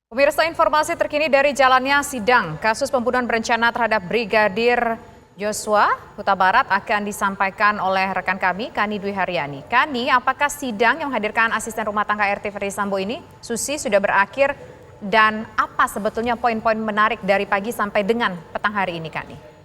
Pemirsa, informasi terkini dari jalannya sidang kasus pembunuhan berencana terhadap Brigadir Joshua Huta Barat akan disampaikan oleh rekan kami, Kani Dwi Haryani. Kani, apakah sidang yang menghadirkan asisten rumah tangga RT Ferdisambo ini, Susi, sudah berakhir dan apa sebetulnya poin-poin menarik dari pagi sampai dengan petang hari ini, Kani?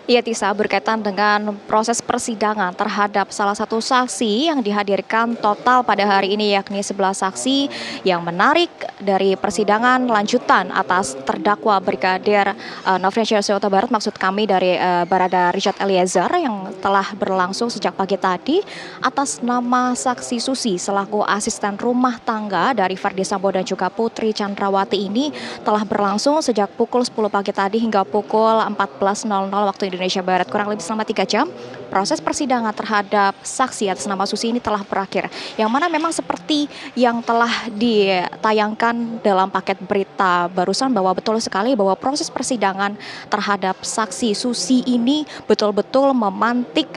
Iya, Tisa, berkaitan dengan proses persidangan terhadap salah satu saksi yang dihadirkan total pada hari ini, yakni 11 saksi. Yang menarik dari persidangan lanjutan atas terdakwa Brigadir Nofriansyah Yosua Huta Barat, maksud kami dari Barada Richard Eliezer, yang telah berlangsung sejak pagi tadi atas nama saksi Susi selaku asisten rumah tangga dari Ferdisambo dan juga Putri Chandrawati ini telah berlangsung sejak pukul 10 pagi tadi hingga pukul 14.00 waktu Indonesia Barat, kurang lebih selama 3 jam. Proses persidangan terhadap saksi atas nama Susi ini telah berakhir, yang mana memang seperti yang telah ditayangkan dalam paket berita barusan, bahwa betul sekali bahwa proses persidangan terhadap saksi Susi ini betul-betul memantik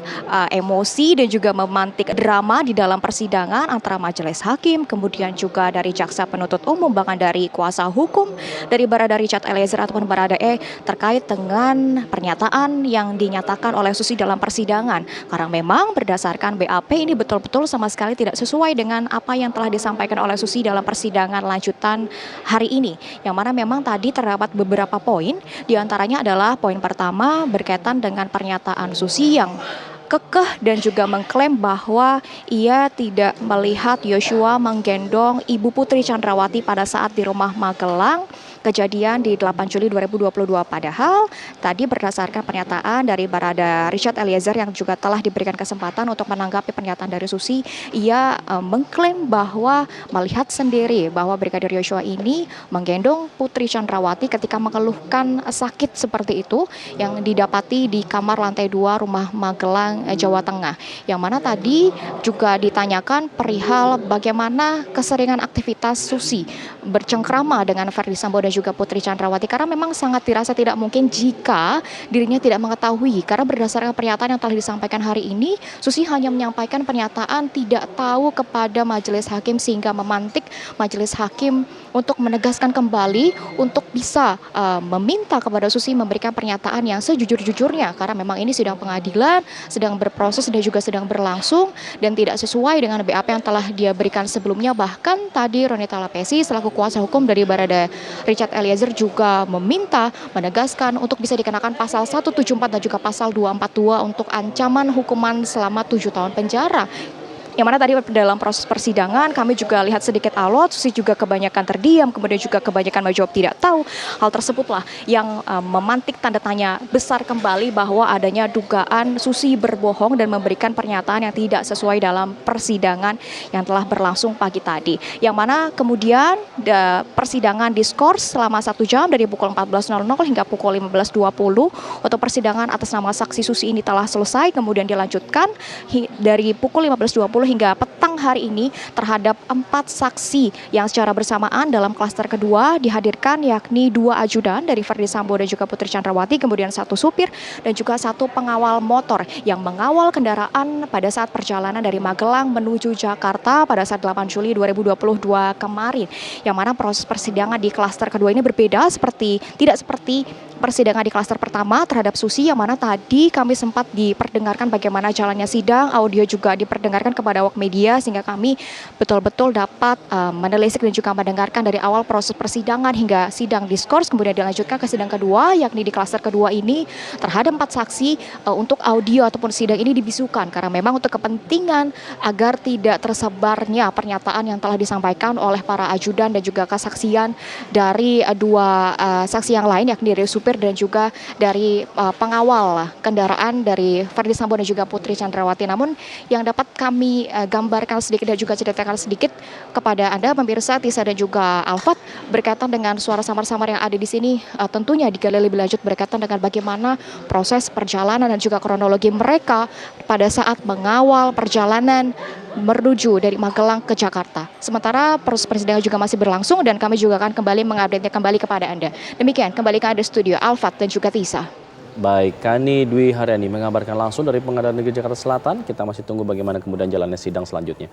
emosi dan juga memantik drama di dalam persidangan antara majelis hakim, kemudian juga dari jaksa penuntut umum, bahkan dari kuasa hukum dari Barada Richard Eliezer ataupun Barada E terkait dengan pernyataan yang dinyatakan oleh Susi dalam persidangan. Karena memang berdasarkan BAP ini betul-betul sama sekali tidak sesuai dengan apa yang telah disampaikan oleh Susi dalam persidangan lanjutan hari ini. Yang mana memang tadi terdapat beberapa poin, diantaranya adalah poin pertama berkaitan dengan pernyataan Susi yang kekeh dan juga mengklaim bahwa ia tidak melihat Yosua menggendong Ibu Putri Chandrawati pada saat di rumah Magelang kejadian di 8 Juli 2022. Padahal tadi berdasarkan pernyataan dari Barada Richard Eliezer yang juga telah diberikan kesempatan untuk menanggapi pernyataan dari Susi, ia mengklaim bahwa melihat sendiri bahwa Brigadir Yosua ini menggendong Putri Chandrawati ketika mengeluhkan sakit seperti itu yang didapati di kamar lantai 2 rumah Magelang, Jawa Tengah. Yang mana tadi juga ditanyakan perihal bagaimana keseringan aktivitas Susi bercengkrama dengan Ferdisambo dan juga Putri Chandrawati, karena memang sangat dirasa tidak mungkin jika dirinya tidak mengetahui, karena berdasarkan pernyataan yang telah disampaikan hari ini, Susi hanya menyampaikan pernyataan tidak tahu kepada majelis hakim, sehingga memantik majelis hakim untuk menegaskan kembali untuk bisa meminta kepada Susi memberikan pernyataan yang sejujur-jujurnya, karena memang ini sidang pengadilan sedang berproses dan juga sedang berlangsung dan tidak sesuai dengan BAP yang telah dia berikan sebelumnya. Bahkan tadi Ronita Lapesi selaku kuasa hukum dari Barada Richard Eliezer juga meminta menegaskan untuk bisa dikenakan pasal 174 dan juga pasal 242 untuk ancaman hukuman selama 7 tahun penjara. Yang mana tadi dalam proses persidangan kami juga lihat sedikit alot, Susi juga kebanyakan terdiam, kemudian juga kebanyakan menjawab tidak tahu. Hal tersebutlah yang memantik tanda tanya besar kembali bahwa adanya dugaan Susi berbohong dan memberikan pernyataan yang tidak sesuai dalam persidangan yang telah berlangsung pagi tadi. Yang mana kemudian persidangan diskors selama 1 jam dari pukul 14.00 hingga pukul 15.20 untuk persidangan atas nama saksi Susi ini telah selesai. Kemudian dilanjutkan dari pukul 15.20 hingga petang hari ini terhadap 4 saksi yang secara bersamaan dalam klaster kedua dihadirkan, yakni 2 ajudan dari Ferdisambo dan juga Putri Chandrawati, kemudian 1 supir dan juga 1 pengawal motor yang mengawal kendaraan pada saat perjalanan dari Magelang menuju Jakarta pada saat 8 Juli 2022 kemarin. Yang mana proses persidangan di klaster kedua ini berbeda, tidak seperti persidangan di klaster pertama terhadap Susi, yang mana tadi kami sempat diperdengarkan bagaimana jalannya sidang, audio juga diperdengarkan kepada awak media, sehingga kami betul-betul dapat menelisik dan juga mendengarkan dari awal proses persidangan hingga sidang diskors. Kemudian dilanjutkan ke sidang kedua, yakni di klaster kedua ini terhadap 4 saksi untuk audio ataupun sidang ini dibisukan, karena memang untuk kepentingan agar tidak tersebarnya pernyataan yang telah disampaikan oleh para ajudan dan juga kesaksian dari 2 saksi yang lain, yakni dari supir dan juga dari pengawal kendaraan dari Ferdisambo dan juga Putri Chandrawati. Namun yang dapat kami gambarkan sedikit dan juga ceritakan sedikit kepada Anda pemirsa, Tisa dan juga Alfat, berkaitan dengan suara samar-samar yang ada di sini, tentunya digali lebih lanjut berkaitan dengan bagaimana proses perjalanan dan juga kronologi mereka pada saat mengawal perjalanan menuju dari Magelang ke Jakarta. Sementara proses persidangan juga masih berlangsung dan kami juga akan kembali mengupdate-nya kembali kepada Anda. Demikian, kembali ke Anda studio, Alfat dan juga Tisa. Baik, Kani Dwi Haryani mengabarkan langsung dari Pengadilan Negeri Jakarta Selatan. Kita masih tunggu bagaimana kemudian jalannya sidang selanjutnya.